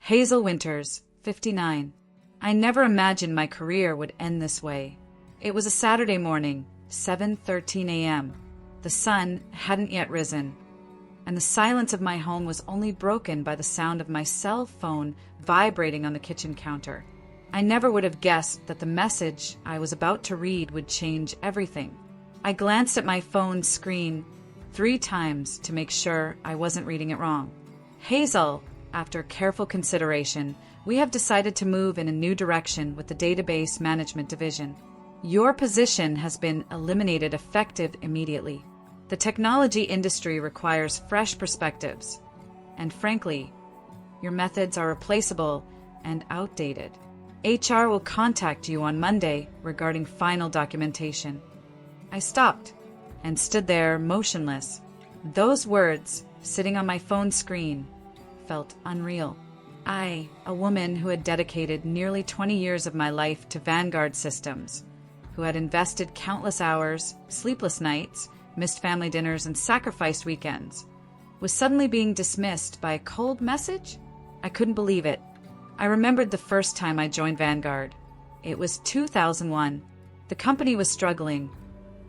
Hazel Winters, 59. I never imagined my career would end this way. It was a Saturday morning, 7:13 a.m. The sun hadn't yet risen, and the silence of my home was only broken by the sound of my cell phone vibrating on the kitchen counter. I never would have guessed that the message I was about to read would change everything. I glanced at my phone's screen 3 times to make sure I wasn't reading it wrong. Hazel, after careful consideration, we have decided to move in a new direction with the database management division. Your position has been eliminated effective immediately. The technology industry requires fresh perspectives, and frankly, your methods are replaceable and outdated. HR will contact you on Monday regarding final documentation. I stopped and stood there motionless. Those words, sitting on my phone screen, felt unreal. I, a woman who had dedicated nearly 20 years of my life to Vanguard systems, who had invested countless hours, sleepless nights, missed family dinners, and sacrificed weekends, was suddenly being dismissed by a cold message? I couldn't believe it. I remembered the first time I joined Vanguard. It was 2001. The company was struggling,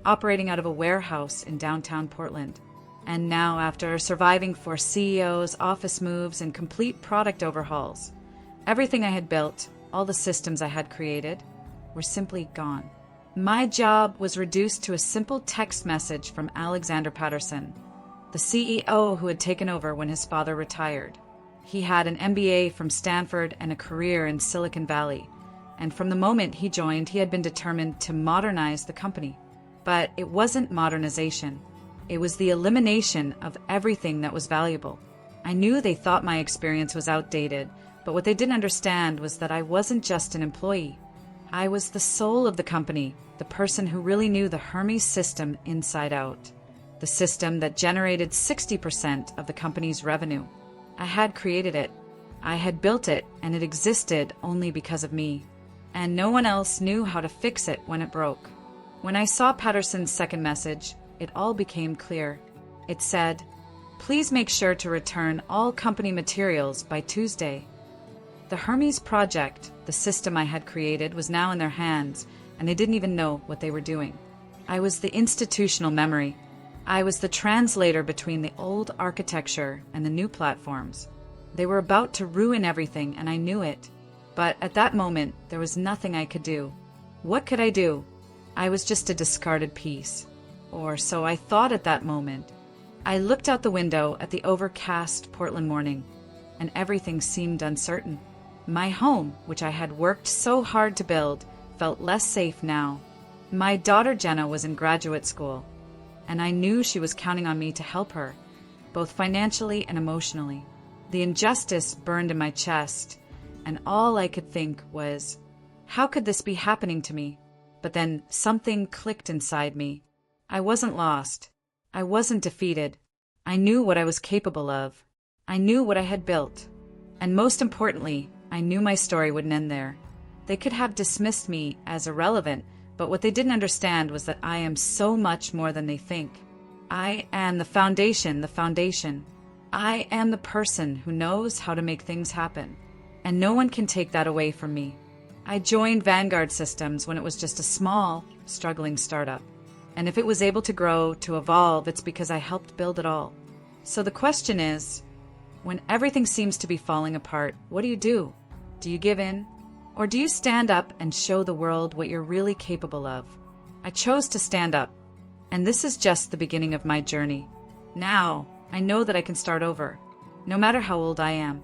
operating out of a warehouse in downtown Portland. And now, after surviving 4 CEOs, office moves, and complete product overhauls, everything I had built, all the systems I had created, were simply gone. My job was reduced to a simple text message from Alexander Patterson, the CEO who had taken over when his father retired. He had an MBA from Stanford and a career in Silicon Valley, and from the moment he joined, he had been determined to modernize the company. But it wasn't modernization. It was the elimination of everything that was valuable. I knew they thought my experience was outdated, but what they didn't understand was that I wasn't just an employee. I was the soul of the company, the person who really knew the Hermes system inside out, the system that generated 60% of the company's revenue. I had created it. I had built it, and it existed only because of me. And no one else knew how to fix it when it broke. When I saw Patterson's second message, it all became clear. It said, "Please make sure to return all company materials by Tuesday." The Hermes project, the system I had created, was now in their hands, and they didn't even know what they were doing. I was the institutional memory. I was the translator between the old architecture and the new platforms. They were about to ruin everything, and I knew it. But at that moment, there was nothing I could do. What could I do? I was just a discarded piece. Or so I thought at that moment. I looked out the window at the overcast Portland morning, and everything seemed uncertain. My home, which I had worked so hard to build, felt less safe now. My daughter Jenna was in graduate school, and I knew she was counting on me to help her, both financially and emotionally. The injustice burned in my chest, and all I could think was, how could this be happening to me? But then something clicked inside me. I wasn't lost. I wasn't defeated. I knew what I was capable of. I knew what I had built. And most importantly, I knew my story wouldn't end there. They could have dismissed me as irrelevant, but what they didn't understand was that I am so much more than they think. I am the foundation. I am the person who knows how to make things happen. And no one can take that away from me. I joined Vanguard Systems when it was just a small, struggling startup. And if it was able to grow, to evolve, it's because I helped build it all. So the question is, when everything seems to be falling apart, what do you do? Do you give in? Or do you stand up and show the world what you're really capable of? I chose to stand up. And this is just the beginning of my journey. Now, I know that I can start over. No matter how old I am.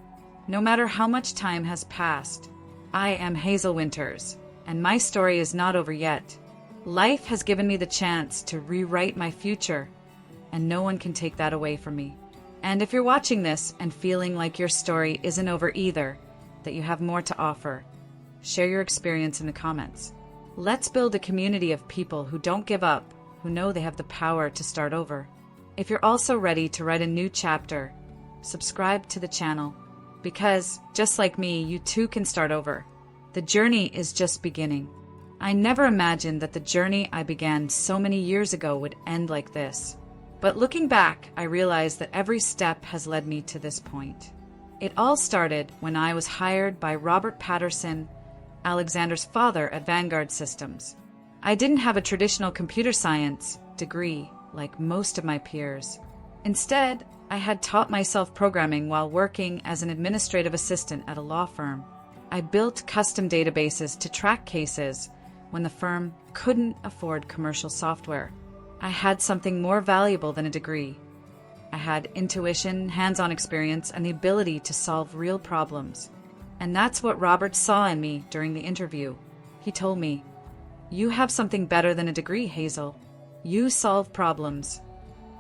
No matter how much time has passed. I am Hazel Winters, and my story is not over yet. Life has given me the chance to rewrite my future, and no one can take that away from me. And if you're watching this and feeling like your story isn't over either, that you have more to offer, share your experience in the comments. Let's build a community of people who don't give up, who know they have the power to start over. If you're also ready to write a new chapter, subscribe to the channel, because, just like me, you too can start over. The journey is just beginning. I never imagined that the journey I began so many years ago would end like this. But looking back, I realized that every step has led me to this point. It all started when I was hired by Robert Patterson, Alexander's father at Vanguard Systems. I didn't have a traditional computer science degree like most of my peers. Instead, I had taught myself programming while working as an administrative assistant at a law firm. I built custom databases to track cases when the firm couldn't afford commercial software. I had something more valuable than a degree. I had intuition, hands-on experience, and the ability to solve real problems. And that's what Robert saw in me during the interview. He told me, "You have something better than a degree, Hazel. You solve problems."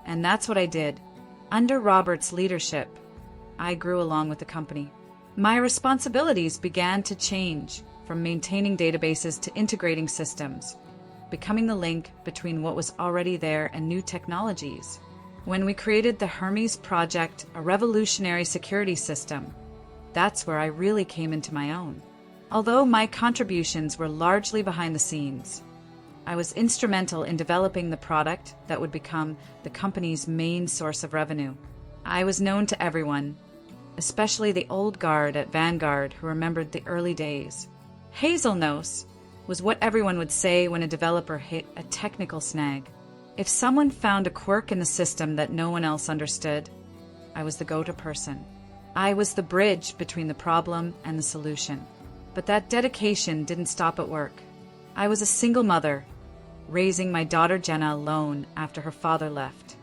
And that's what I did. Under Robert's leadership, I grew along with the company. My responsibilities began to change from maintaining databases to integrating systems, becoming the link between what was already there and new technologies. When we created the Hermes Project, a revolutionary security system, that's where I really came into my own. Although my contributions were largely behind the scenes, I was instrumental in developing the product that would become the company's main source of revenue. I was known to everyone, especially the old guard at Vanguard who remembered the early days. Hazelnose was what everyone would say when a developer hit a technical snag. If someone found a quirk in the system that no one else understood, I was the go-to person. I was the bridge between the problem and the solution. But that dedication didn't stop at work. I was a single mother, raising my daughter Jenna alone after her father left.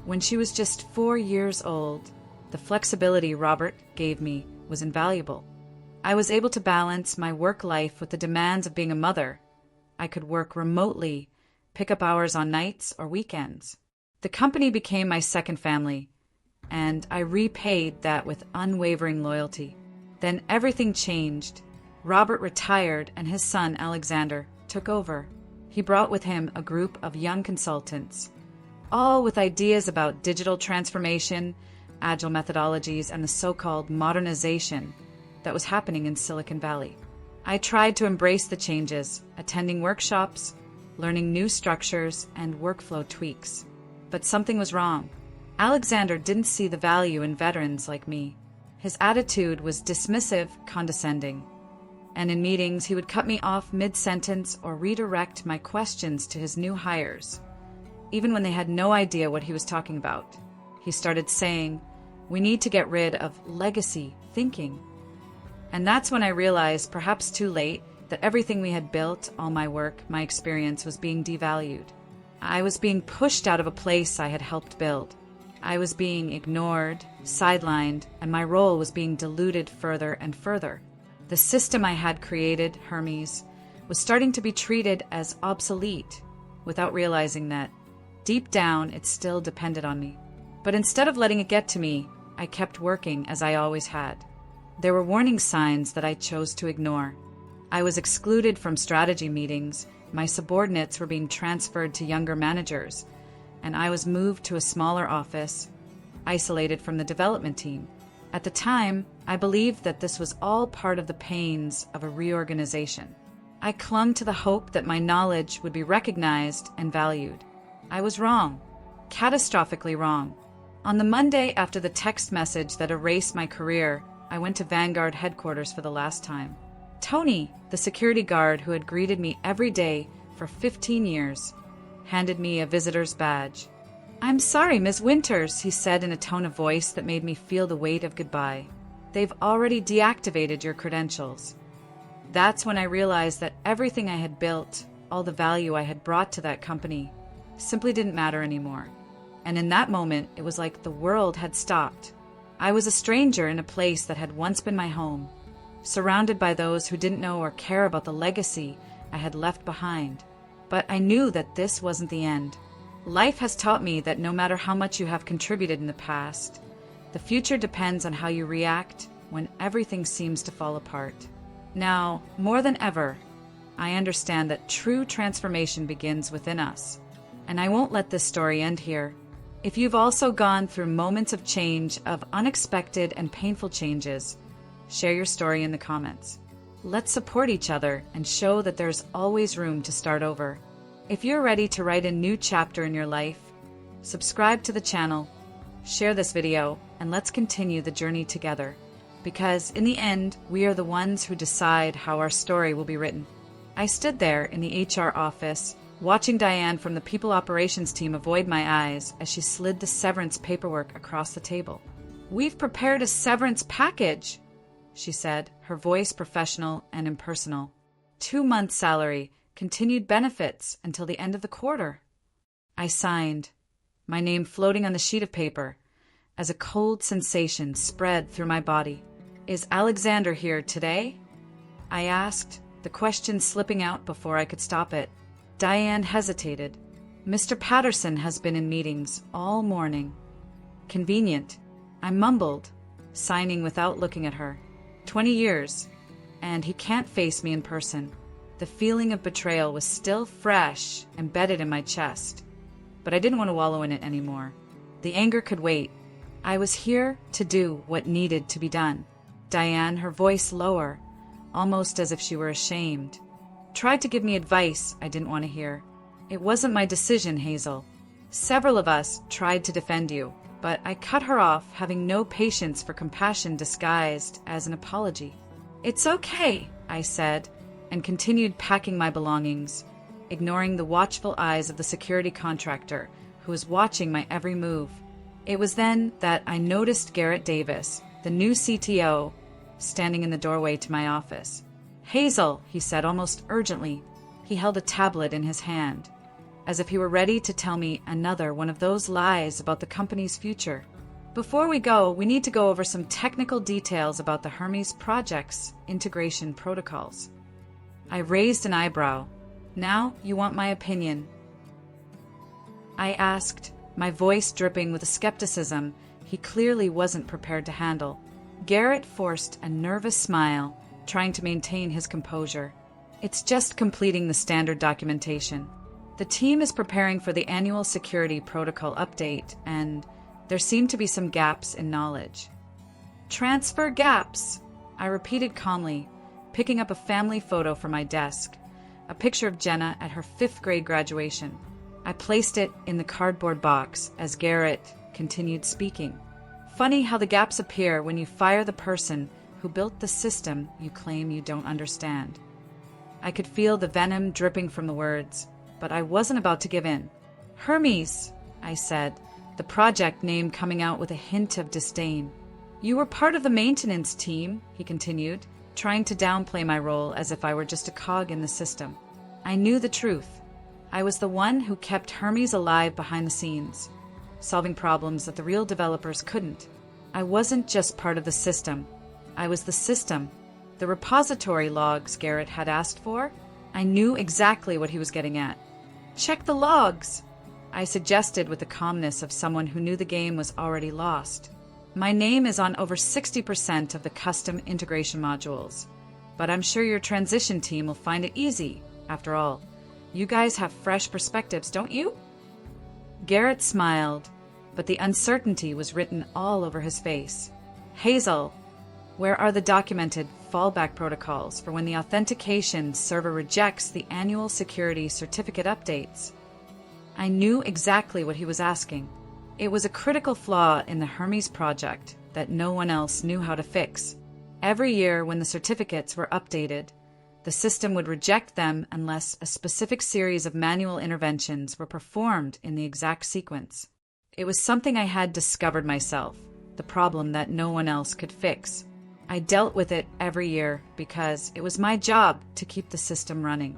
When she was just 4 years old, the flexibility Robert gave me was invaluable. I was able to balance my work life with the demands of being a mother. I could work remotely, pick up hours on nights or weekends. The company became my second family, and I repaid that with unwavering loyalty. Then everything changed. Robert retired and his son, Alexander, took over. He brought with him a group of young consultants, all with ideas about digital transformation, agile methodologies, and the so-called modernization that was happening in Silicon Valley. I tried to embrace the changes, attending workshops, learning new structures and workflow tweaks. But something was wrong. Alexander didn't see the value in veterans like me. His attitude was dismissive, condescending. And in meetings, he would cut me off mid-sentence or redirect my questions to his new hires, even when they had no idea what he was talking about. He started saying, "We need to get rid of legacy thinking." And that's when I realized, perhaps too late, that everything we had built, all my work, my experience, was being devalued. I was being pushed out of a place I had helped build. I was being ignored, sidelined, and my role was being diluted further and further. The system I had created, Hermes, was starting to be treated as obsolete, without realizing that, deep down, it still depended on me. But instead of letting it get to me, I kept working as I always had. There were warning signs that I chose to ignore. I was excluded from strategy meetings, my subordinates were being transferred to younger managers, and I was moved to a smaller office, isolated from the development team. At the time, I believed that this was all part of the pains of a reorganization. I clung to the hope that my knowledge would be recognized and valued. I was wrong, catastrophically wrong. On the Monday after the text message that erased my career, I went to Vanguard headquarters for the last time. Tony, the security guard who had greeted me every day for 15 years, handed me a visitor's badge. "I'm sorry, Ms. Winters," he said in a tone of voice that made me feel the weight of goodbye. "They've already deactivated your credentials." That's when I realized that everything I had built, all the value I had brought to that company, simply didn't matter anymore. And in that moment, it was like the world had stopped. I was a stranger in a place that had once been my home, surrounded by those who didn't know or care about the legacy I had left behind. But I knew that this wasn't the end. Life has taught me that no matter how much you have contributed in the past, the future depends on how you react when everything seems to fall apart. Now, more than ever, I understand that true transformation begins within us. And I won't let this story end here. If you've also gone through moments of change, of unexpected and painful changes, share your story in the comments. Let's support each other and show that there's always room to start over. If you're ready to write a new chapter in your life, subscribe to the channel, share this video, and let's continue the journey together. Because in the end, we are the ones who decide how our story will be written. I stood there in the HR office, watching Diane from the people operations team avoid my eyes as she slid the severance paperwork across the table. "We've prepared a severance package," she said, her voice professional and impersonal. 2 months' salary, continued benefits until the end of the quarter. I signed, my name floating on the sheet of paper, as a cold sensation spread through my body. "Is Alexander here today?" I asked, the question slipping out before I could stop it. Diane hesitated. "Mr. Patterson has been in meetings all morning." "Convenient," I mumbled, signing without looking at her. 20 years, and he can't face me in person. The feeling of betrayal was still fresh, embedded in my chest. But I didn't want to wallow in it anymore. The anger could wait. I was here to do what needed to be done. Diane, her voice lower, almost as if she were ashamed, tried to give me advice I didn't want to hear. "It wasn't my decision, Hazel. Several of us tried to defend you, but I cut her off, having no patience for compassion disguised as an apology." "It's okay," I said, and continued packing my belongings, ignoring the watchful eyes of the security contractor who was watching my every move. It was then that I noticed Garrett Davis, the new CTO, standing in the doorway to my office. "Hazel," he said almost urgently. He held a tablet in his hand, as if he were ready to tell me another one of those lies about the company's future. "Before we go, we need to go over some technical details about the Hermes project's integration protocols." I raised an eyebrow. "Now you want my opinion?" I asked, my voice dripping with a skepticism he clearly wasn't prepared to handle. Garrett forced a nervous smile, trying to maintain his composure. "It's just completing the standard documentation. The team is preparing for the annual security protocol update, and there seem to be some gaps in knowledge." "Transfer gaps," I repeated calmly, picking up a family photo from my desk, a picture of Jenna at her 5th grade graduation. I placed it in the cardboard box as Garrett continued speaking. "Funny how the gaps appear when you fire the person who built the system you claim you don't understand." I could feel the venom dripping from the words, but I wasn't about to give in. "Hermes," I said, the project name coming out with a hint of disdain. "You were part of the maintenance team," he continued, trying to downplay my role as if I were just a cog in the system. I knew the truth. I was the one who kept Hermes alive behind the scenes, solving problems that the real developers couldn't. I wasn't just part of the system. I was the system. The repository logs Garrett had asked for, I knew exactly what he was getting at. "Check the logs," I suggested with the calmness of someone who knew the game was already lost. "My name is on over 60% of the custom integration modules, but I'm sure your transition team will find it easy. After all, you guys have fresh perspectives, don't you?" Garrett smiled, but the uncertainty was written all over his face. "Hazel, where are the documented fallback protocols for when the authentication server rejects the annual security certificate updates?" I knew exactly what he was asking. It was a critical flaw in the Hermes project that no one else knew how to fix. Every year when the certificates were updated, the system would reject them unless a specific series of manual interventions were performed in the exact sequence. It was something I had discovered myself, the problem that no one else could fix. I dealt with it every year because it was my job to keep the system running.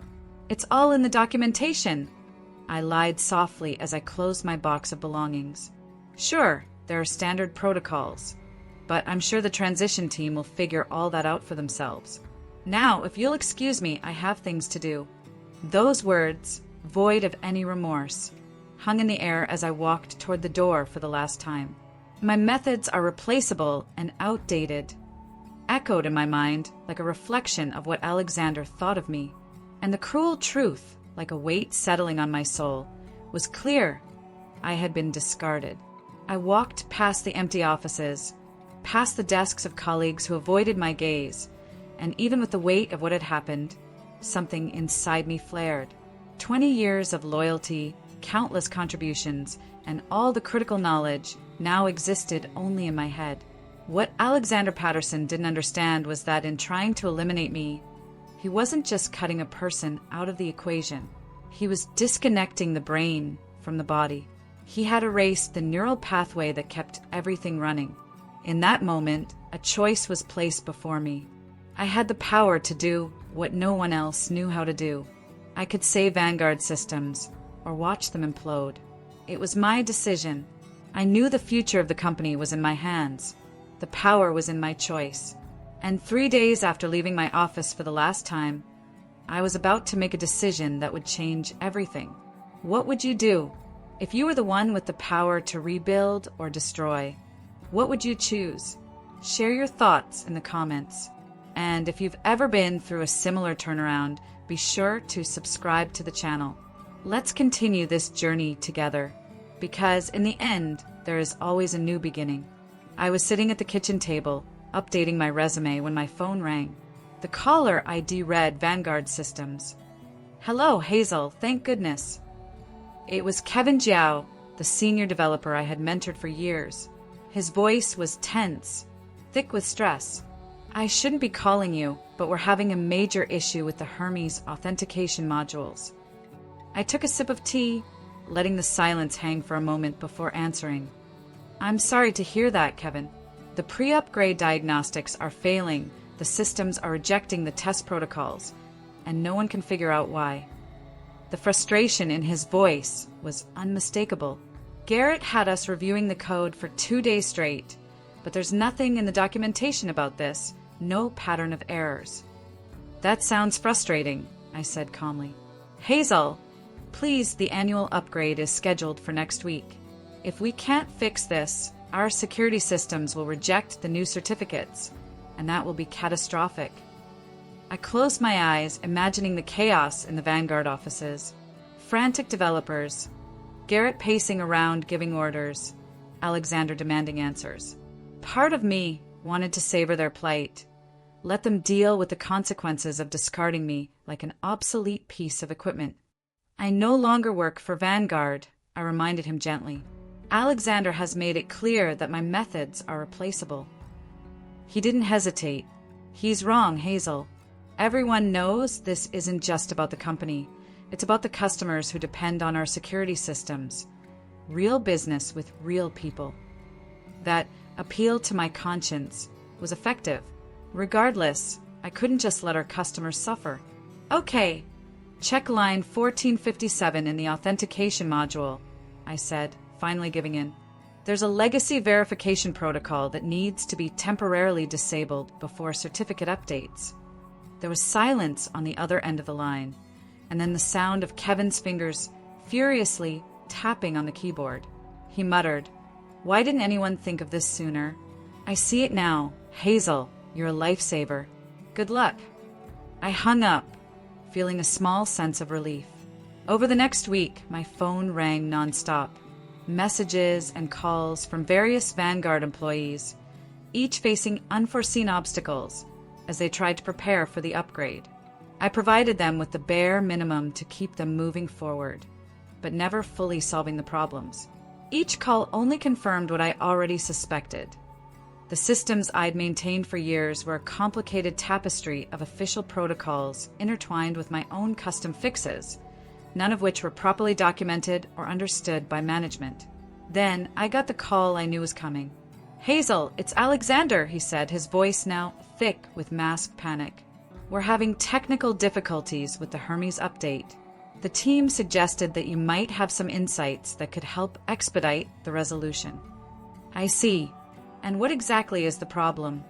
"It's all in the documentation," I lied softly as I closed my box of belongings. "Sure, there are standard protocols, but I'm sure the transition team will figure all that out for themselves. Now, if you'll excuse me, I have things to do." Those words, void of any remorse, hung in the air as I walked toward the door for the last time. "My methods are replaceable and outdated," echoed in my mind like a reflection of what Alexander thought of me. And the cruel truth, like a weight settling on my soul, was clear. I had been discarded. I walked past the empty offices, past the desks of colleagues who avoided my gaze, and even with the weight of what had happened, something inside me flared. 20 years of loyalty, countless contributions, and all the critical knowledge now existed only in my head. What Alexander Patterson didn't understand was that in trying to eliminate me, he wasn't just cutting a person out of the equation. He was disconnecting the brain from the body. He had erased the neural pathway that kept everything running. In that moment, a choice was placed before me. I had the power to do what no one else knew how to do. I could save Vanguard systems or watch them implode. It was my decision. I knew the future of the company was in my hands. The power was in my choice. And 3 days after leaving my office for the last time, I was about to make a decision that would change everything. What would you do? If you were the one with the power to rebuild or destroy, what would you choose? Share your thoughts in the comments. And if you've ever been through a similar turnaround, be sure to subscribe to the channel. Let's continue this journey together, because in the end, there is always a new beginning. I was sitting at the kitchen table, updating my resume when my phone rang. The caller ID read Vanguard Systems. "Hello, Hazel, thank goodness." It was Kevin Jiao, the senior developer I had mentored for years. His voice was tense, thick with stress. "I shouldn't be calling you, but we're having a major issue with the Hermes authentication modules." I took a sip of tea, letting the silence hang for a moment before answering. "I'm sorry to hear that, Kevin. The pre-upgrade diagnostics are failing, the systems are rejecting the test protocols, and no one can figure out why." The frustration in his voice was unmistakable. "Garrett had us reviewing the code for 2 days straight, but there's nothing in the documentation about this, no pattern of errors." "That sounds frustrating," I said calmly. "Hazel, please, the annual upgrade is scheduled for next week. If we can't fix this, our security systems will reject the new certificates, and that will be catastrophic." I closed my eyes, imagining the chaos in the Vanguard offices. Frantic developers, Garrett pacing around giving orders, Alexander demanding answers. Part of me wanted to savor their plight, let them deal with the consequences of discarding me like an obsolete piece of equipment. "I no longer work for Vanguard," I reminded him gently. "Alexander has made it clear that my methods are replaceable." He didn't hesitate. "He's wrong, Hazel. Everyone knows this isn't just about the company. It's about the customers who depend on our security systems. Real business with real people." That appeal to my conscience was effective. Regardless, I couldn't just let our customers suffer. "Okay, check line 1457 in the authentication module," I said, finally giving in. "There's a legacy verification protocol that needs to be temporarily disabled before certificate updates." There was silence on the other end of the line, and then the sound of Kevin's fingers furiously tapping on the keyboard. He muttered, "Why didn't anyone think of this sooner? I see it now. Hazel, you're a lifesaver. Good luck." I hung up, feeling a small sense of relief. Over the next week, my phone rang nonstop. Messages and calls from various Vanguard employees, each facing unforeseen obstacles as they tried to prepare for the upgrade. I provided them with the bare minimum to keep them moving forward, but never fully solving the problems. Each call only confirmed what I already suspected. The systems I'd maintained for years were a complicated tapestry of official protocols intertwined with my own custom fixes, none of which were properly documented or understood by management. Then I got the call I knew was coming. "Hazel, it's Alexander," he said, his voice now thick with masked panic. "We're having technical difficulties with the Hermes update. The team suggested that you might have some insights that could help expedite the resolution." "I see. And what exactly is the problem?"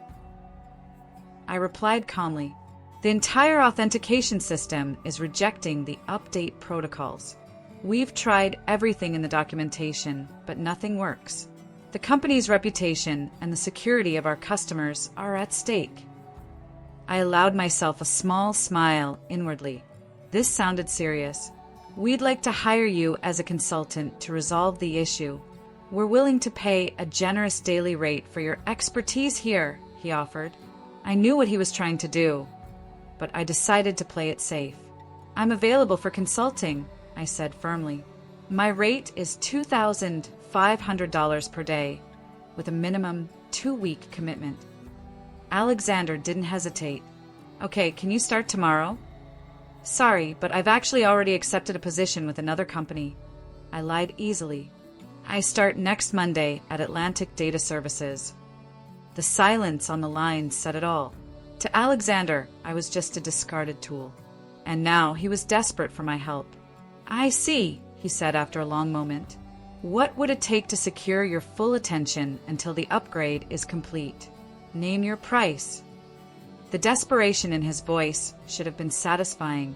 I replied calmly. "The entire authentication system is rejecting the update protocols. We've tried everything in the documentation, but nothing works. The company's reputation and the security of our customers are at stake." I allowed myself a small smile inwardly. This sounded serious. "We'd like to hire you as a consultant to resolve the issue. We're willing to pay a generous daily rate for your expertise here," he offered. I knew what he was trying to do, but I decided to play it safe. "I'm available for consulting," I said firmly. "My rate is $2,500 per day, with a minimum 2-week commitment. Alexander didn't hesitate. Okay, can you start tomorrow? Sorry, but I've actually already accepted a position with another company. I lied easily. I start next Monday at Atlantic Data Services. The silence on the line said it all. To Alexander, I was just a discarded tool. And now he was desperate for my help. I see, he said after a long moment. What would it take to secure your full attention until the upgrade is complete? Name your price. The desperation in his voice should have been satisfying,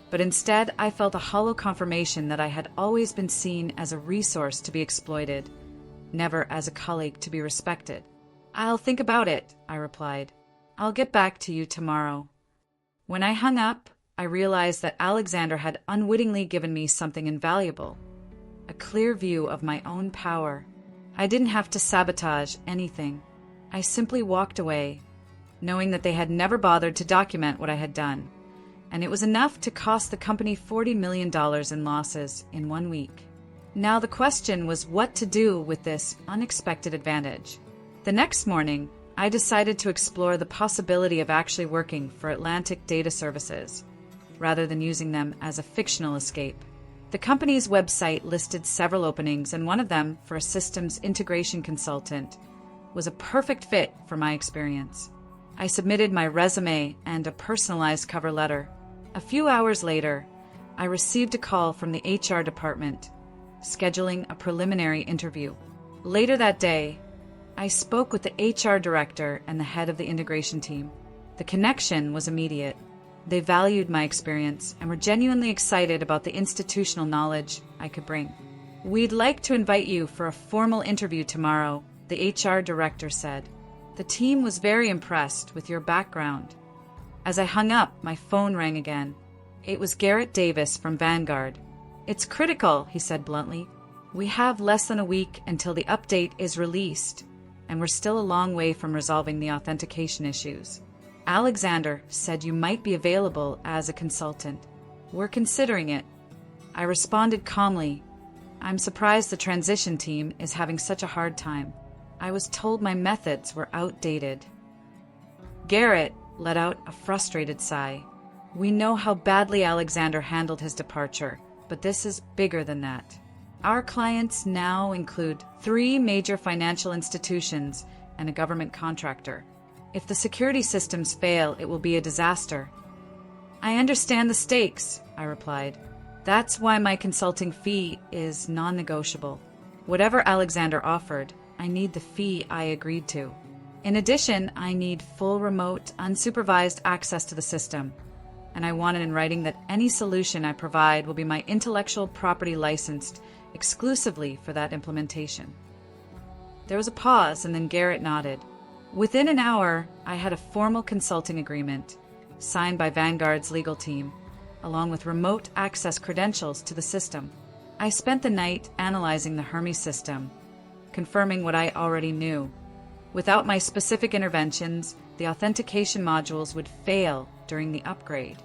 but instead I felt a hollow confirmation that I had always been seen as a resource to be exploited, never as a colleague to be respected. I'll think about it, I replied. I'll get back to you tomorrow. When I hung up, I realized that Alexander had unwittingly given me something invaluable, a clear view of my own power. I didn't have to sabotage anything. I simply walked away, knowing that they had never bothered to document what I had done, and it was enough to cost the company $40 million in losses in 1 week. Now the question was what to do with this unexpected advantage. The next morning, I decided to explore the possibility of actually working for Atlantic Data Services, rather than using them as a fictional escape. The company's website listed several openings, and one of them, for a systems integration consultant, was a perfect fit for my experience. I submitted my resume and a personalized cover letter. A few hours later, I received a call from the HR department, scheduling a preliminary interview. Later that day, I spoke with the HR director and the head of the integration team. The connection was immediate. They valued my experience and were genuinely excited about the institutional knowledge I could bring. We'd like to invite you for a formal interview tomorrow, the HR director said. The team was very impressed with your background. As I hung up, my phone rang again. It was Garrett Davis from Vanguard. It's critical, he said bluntly. We have less than a week until the update is released, and we're still a long way from resolving the authentication issues. Alexander said you might be available as a consultant. We're considering it. I responded calmly. I'm surprised the transition team is having such a hard time. I was told my methods were outdated. Garrett let out a frustrated sigh. We know how badly Alexander handled his departure, but this is bigger than that. Our clients now include 3 major financial institutions and a government contractor. If the security systems fail, it will be a disaster. I understand the stakes, I replied. That's why my consulting fee is non-negotiable. Whatever Alexander offered, I need the fee I agreed to. In addition, I need full remote, unsupervised access to the system, and I want it in writing that any solution I provide will be my intellectual property licensed exclusively for that implementation. There was a pause, and then Garrett nodded. Within an hour, I had a formal consulting agreement, signed by Vanguard's legal team, along with remote access credentials to the system. I spent the night analyzing the Hermes system, confirming what I already knew. Without my specific interventions, the authentication modules would fail during the upgrade.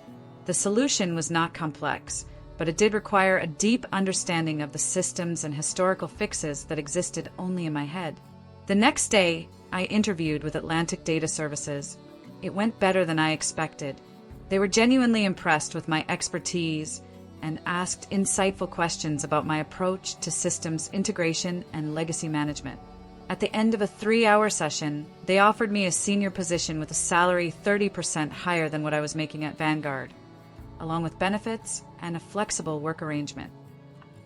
The solution was not complex, but it did require a deep understanding of the systems and historical fixes that existed only in my head. The next day, I interviewed with Atlantic Data Services. It went better than I expected. They were genuinely impressed with my expertise and asked insightful questions about my approach to systems integration and legacy management. At the end of a 3-hour session, they offered me a senior position with a salary 30% higher than what I was making at Vanguard, along with benefits and a flexible work arrangement.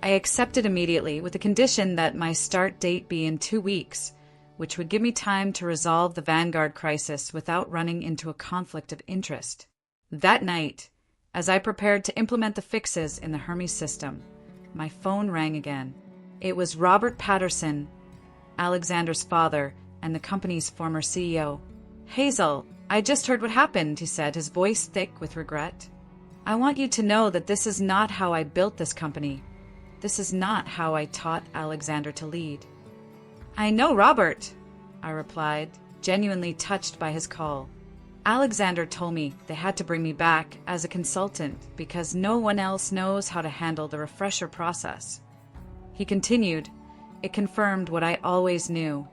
I accepted immediately with the condition that my start date be in 2 weeks, which would give me time to resolve the Vanguard crisis without running into a conflict of interest. That night, as I prepared to implement the fixes in the Hermes system, my phone rang again. It was Robert Patterson, Alexander's father and the company's former CEO. Hazel, I just heard what happened, he said, his voice thick with regret. I want you to know that this is not how I built this company. This is not how I taught Alexander to lead. I know, Robert, I replied, genuinely touched by his call. Alexander told me they had to bring me back as a consultant because no one else knows how to handle the refresher process. He continued, it confirmed what I always knew.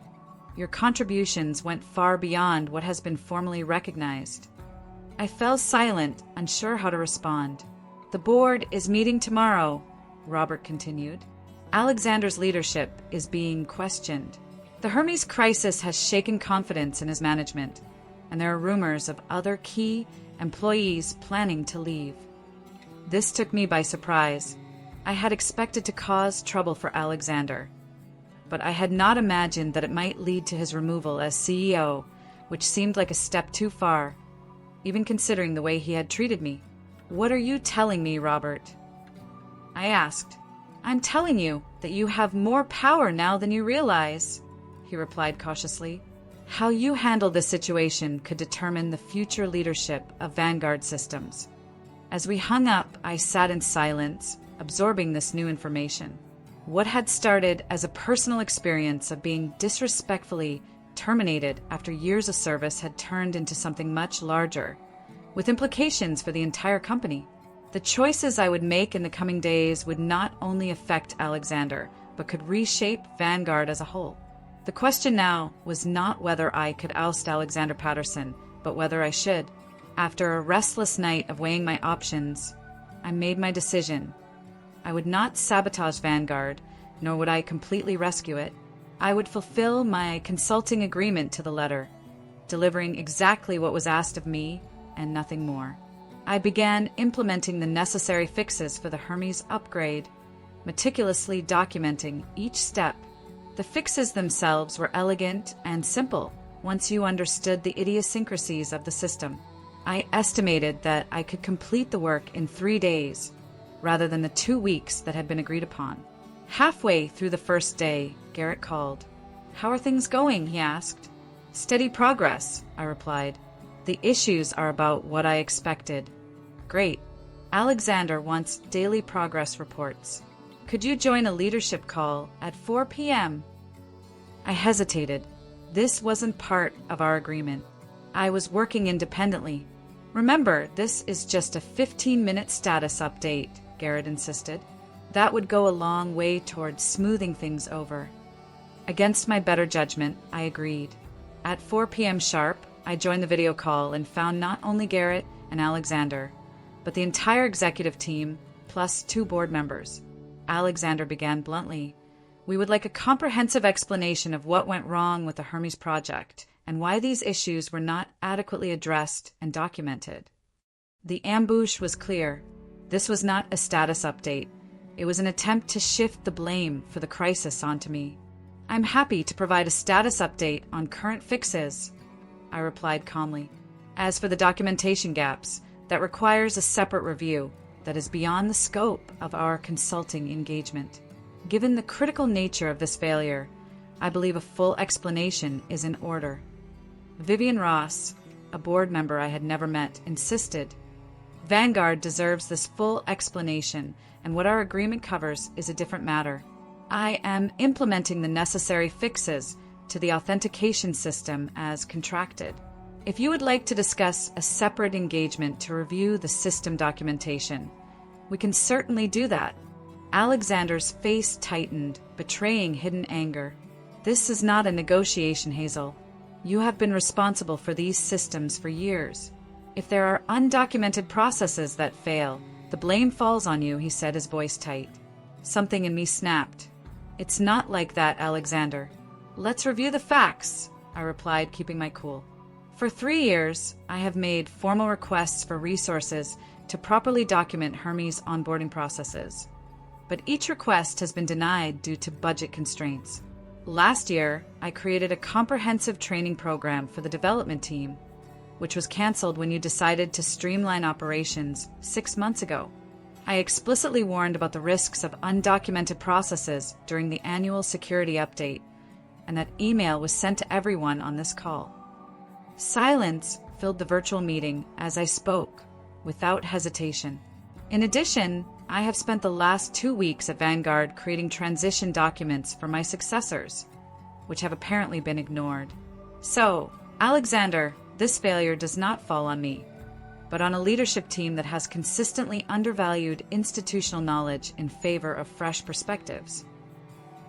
Your contributions went far beyond what has been formally recognized." I fell silent, unsure how to respond. "The board is meeting tomorrow," Robert continued. "Alexander's leadership is being questioned. The Hermes crisis has shaken confidence in his management, and there are rumors of other key employees planning to leave." This took me by surprise. I had expected to cause trouble for Alexander, but I had not imagined that it might lead to his removal as CEO, which seemed like a step too far, even considering the way he had treated me. "What are you telling me, Robert?" I asked. "I'm telling you that you have more power now than you realize," he replied cautiously. "How you handle this situation could determine the future leadership of Vanguard Systems." As we hung up, I sat in silence, absorbing this new information. What had started as a personal experience of being disrespectfully terminated after years of service had turned into something much larger, with implications for the entire company. The choices I would make in the coming days would not only affect Alexander, but could reshape Vanguard as a whole. The question now was not whether I could oust Alexander Patterson, but whether I should. After a restless night of weighing my options, I made my decision. I would not sabotage Vanguard, nor would I completely rescue it. I would fulfill my consulting agreement to the letter, delivering exactly what was asked of me and nothing more. I began implementing the necessary fixes for the Hermes upgrade, meticulously documenting each step. The fixes themselves were elegant and simple once you understood the idiosyncrasies of the system. I estimated that I could complete the work in 3 days, rather than the 2 weeks that had been agreed upon. Halfway through the first day, Garrett called. "How are things going?" he asked. "Steady progress," I replied. "The issues are about what I expected." "Great. Alexander wants daily progress reports. Could you join a leadership call at 4 p.m.? I hesitated. This wasn't part of our agreement. I was working independently. "Remember, this is just a 15-minute status update," Garrett insisted. "That would go a long way toward smoothing things over." Against my better judgment, I agreed. At 4 p.m. sharp, I joined the video call and found not only Garrett and Alexander, but the entire executive team, plus 2 board members. Alexander began bluntly. "We would like a comprehensive explanation of what went wrong with the Hermes project and why these issues were not adequately addressed and documented." The ambush was clear. This was not a status update. It was an attempt to shift the blame for the crisis onto me. "I'm happy to provide a status update on current fixes," I replied calmly. "As for the documentation gaps, that requires a separate review that is beyond the scope of our consulting engagement. Given the critical nature of this failure, I believe a full explanation is in order." Vivian Ross, a board member I had never met, insisted. "Vanguard deserves this full explanation, and what our agreement covers is a different matter. I am implementing the necessary fixes to the authentication system as contracted. If you would like to discuss a separate engagement to review the system documentation, we can certainly do that." Alexander's face tightened, betraying hidden anger. "This is not a negotiation, Hazel. You have been responsible for these systems for years. If there are undocumented processes that fail, the blame falls on you," he said, his voice tight. Something in me snapped. "It's not like that, Alexander." "Let's review the facts," I replied, keeping my cool. "For 3 years, I have made formal requests for resources to properly document Hermes onboarding processes. But each request has been denied due to budget constraints. Last year, I created a comprehensive training program for the development team, which was canceled when you decided to streamline operations 6 months ago. I explicitly warned about the risks of undocumented processes during the annual security update, and that email was sent to everyone on this call." Silence filled the virtual meeting as I spoke, without hesitation. "In addition, I have spent the last 2 weeks at Vanguard creating transition documents for my successors, which have apparently been ignored. So, Alexander, this failure does not fall on me, but on a leadership team that has consistently undervalued institutional knowledge in favor of fresh perspectives."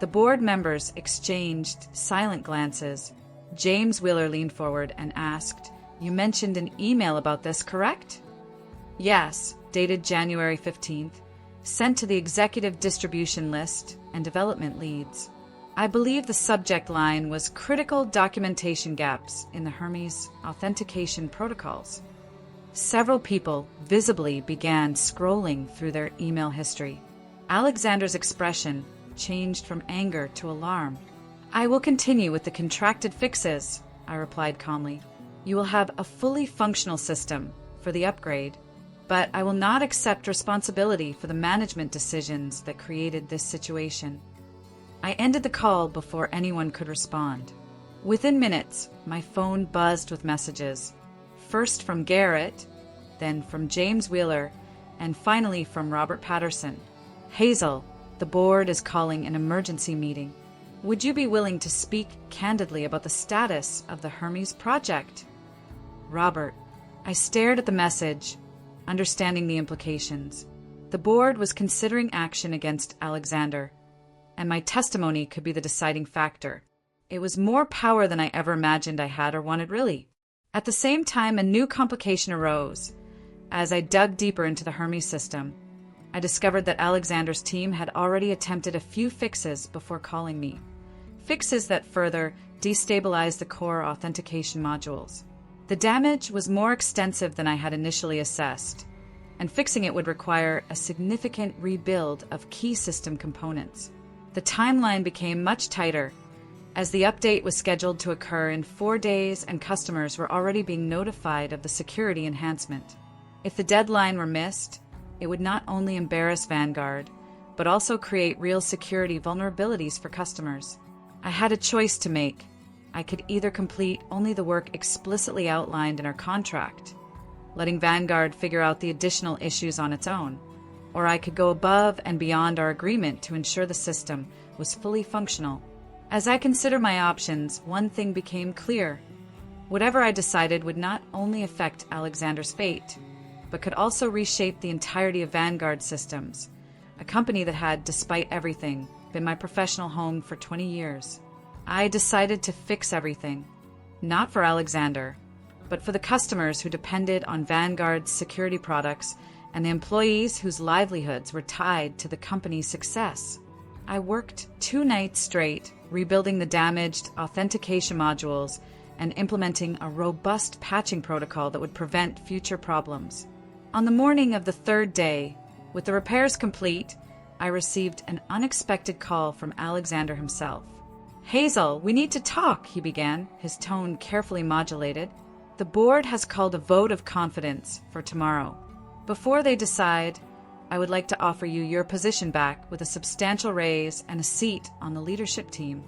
The board members exchanged silent glances. James Wheeler leaned forward and asked, "You mentioned an email about this, correct?" "Yes, dated January 15th, sent to the executive distribution list and development leads. I believe the subject line was critical documentation gaps in the Hermes authentication protocols." Several people visibly began scrolling through their email history. Alexander's expression changed from anger to alarm. "I will continue with the contracted fixes," I replied calmly. "You will have a fully functional system for the upgrade, but I will not accept responsibility for the management decisions that created this situation." I ended the call before anyone could respond. Within minutes, my phone buzzed with messages, first from Garrett, then from James Wheeler, and finally from Robert Patterson. "Hazel, the board is calling an emergency meeting. Would you be willing to speak candidly about the status of the Hermes project?" Robert. I stared at the message, understanding the implications. The board was considering action against Alexander, and my testimony could be the deciding factor. It was more power than I ever imagined I had or wanted, really. At the same time, a new complication arose. As I dug deeper into the Hermes system, I discovered that Alexander's team had already attempted a few fixes before calling me. Fixes that further destabilized the core authentication modules. The damage was more extensive than I had initially assessed, and fixing it would require a significant rebuild of key system components. The timeline became much tighter, as the update was scheduled to occur in 4 days and customers were already being notified of the security enhancement. If the deadline were missed, it would not only embarrass Vanguard, but also create real security vulnerabilities for customers. I had a choice to make. I could either complete only the work explicitly outlined in our contract, letting Vanguard figure out the additional issues on its own, or I could go above and beyond our agreement to ensure the system was fully functional. As I considered my options, one thing became clear. Whatever I decided would not only affect Alexander's fate, but could also reshape the entirety of Vanguard Systems, a company that had, despite everything, been my professional home for 20 years. I decided to fix everything, not for Alexander, but for the customers who depended on Vanguard's security products and the employees whose livelihoods were tied to the company's success. I worked 2 nights straight, rebuilding the damaged authentication modules and implementing a robust patching protocol that would prevent future problems. On the morning of the 3rd day, with the repairs complete, I received an unexpected call from Alexander himself. "Hazel, we need to talk," he began, his tone carefully modulated. "The board has called a vote of confidence for tomorrow. Before they decide, I would like to offer you your position back with a substantial raise and a seat on the leadership team."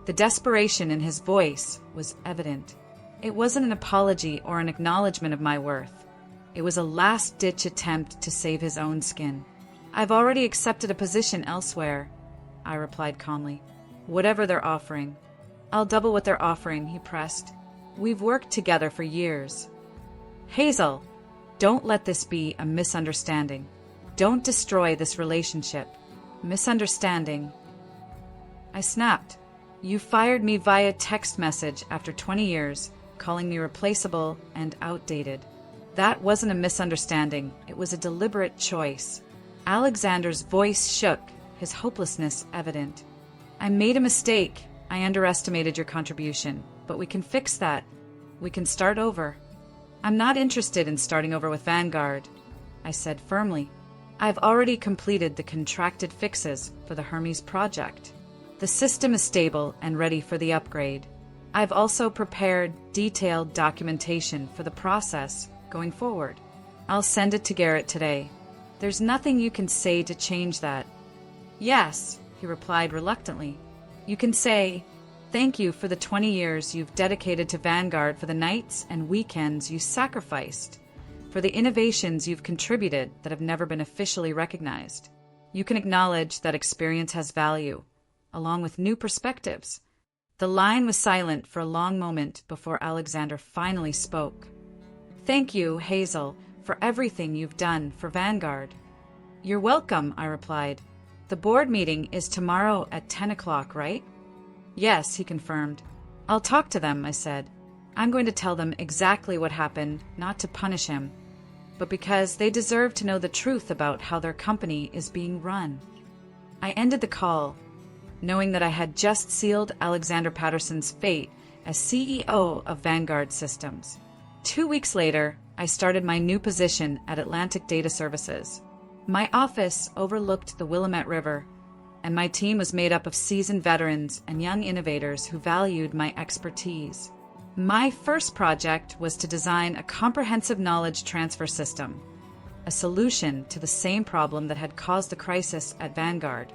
The desperation in his voice was evident. It wasn't an apology or an acknowledgement of my worth. It was a last-ditch attempt to save his own skin. "I've already accepted a position elsewhere," I replied calmly. "Whatever they're offering." "I'll double what they're offering," he pressed. "We've worked together for years." "Hazel, don't let this be a misunderstanding. Don't destroy this relationship." "Misunderstanding?" I snapped. "You fired me via text message after 20 years, calling me replaceable and outdated. That wasn't a misunderstanding. It was a deliberate choice." Alexander's voice shook, his hopelessness evident. "I made a mistake. I underestimated your contribution, but we can fix that. We can start over." "I'm not interested in starting over with Vanguard," I said firmly. "I've already completed the contracted fixes for the Hermes project. The system is stable and ready for the upgrade. I've also prepared detailed documentation for the process going forward. I'll send it to Garrett today. There's nothing you can say to change that." "Yes," he replied reluctantly. "You can say, 'Thank you for the 20 years you've dedicated to Vanguard, for the nights and weekends you sacrificed, for the innovations you've contributed that have never been officially recognized.' You can acknowledge that experience has value, along with new perspectives." The line was silent for a long moment before Alexander finally spoke. "Thank you, Hazel, for everything you've done for Vanguard." "You're welcome," I replied. The board meeting is tomorrow at 10 o'clock, right? Yes, he confirmed. I'll talk to them, I said. I'm going to tell them exactly what happened, not to punish him, but because they deserve to know the truth about how their company is being run. I ended the call, knowing that I had just sealed Alexander Patterson's fate as CEO of Vanguard Systems. 2 weeks later, I started my new position at Atlantic Data Services. My office overlooked the Willamette River, and my team was made up of seasoned veterans and young innovators who valued my expertise. My first project was to design a comprehensive knowledge transfer system, a solution to the same problem that had caused the crisis at Vanguard.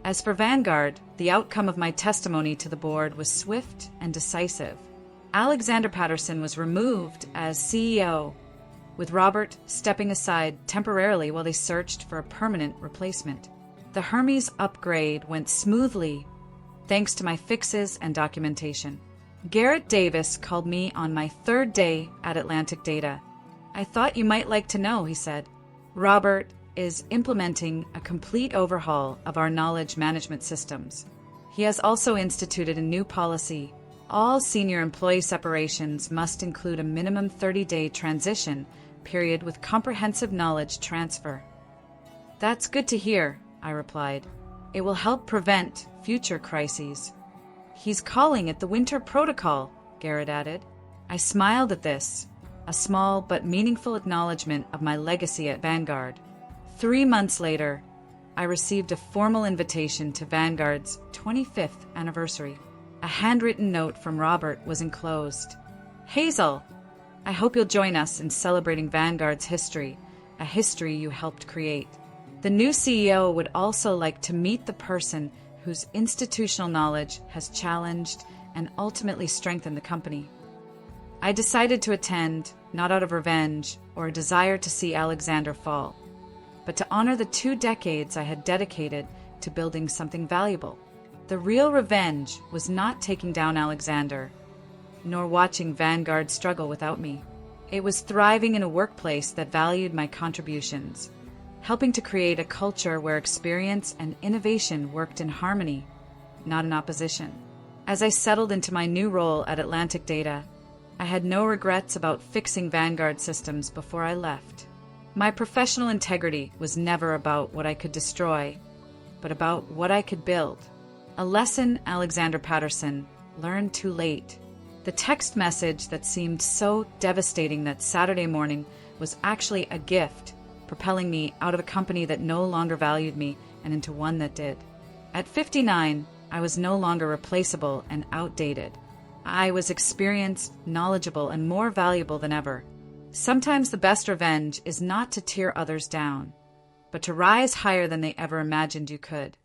As for Vanguard, the outcome of my testimony to the board was swift and decisive. Alexander Patterson was removed as CEO, with Robert stepping aside temporarily while they searched for a permanent replacement. The Hermes upgrade went smoothly thanks to my fixes and documentation. Garrett Davis called me on my third day at Atlantic Data. I thought you might like to know, he said. Robert is implementing a complete overhaul of our knowledge management systems. He has also instituted a new policy. All senior employee separations must include a minimum 30-day transition period with comprehensive knowledge transfer. That's good to hear, I replied. It will help prevent future crises. He's calling it the Winter Protocol, Garrett added. I smiled at this, a small but meaningful acknowledgement of my legacy at Vanguard. 3 months later, I received a formal invitation to Vanguard's 25th anniversary. A handwritten note from Robert was enclosed. Hazel, I hope you'll join us in celebrating Vanguard's history, a history you helped create. The new CEO would also like to meet the person whose institutional knowledge has challenged and ultimately strengthened the company. I decided to attend, not out of revenge or a desire to see Alexander fall, but to honor the 2 decades I had dedicated to building something valuable. The real revenge was not taking down Alexander, nor watching Vanguard struggle without me. It was thriving in a workplace that valued my contributions, helping to create a culture where experience and innovation worked in harmony, not in opposition. As I settled into my new role at Atlantic Data, I had no regrets about fixing Vanguard systems before I left. My professional integrity was never about what I could destroy, but about what I could build. A lesson Alexander Patterson learned too late. The text message that seemed so devastating that Saturday morning was actually a gift, propelling me out of a company that no longer valued me and into one that did. At 59, I was no longer replaceable and outdated. I was experienced, knowledgeable, and more valuable than ever. Sometimes the best revenge is not to tear others down, but to rise higher than they ever imagined you could.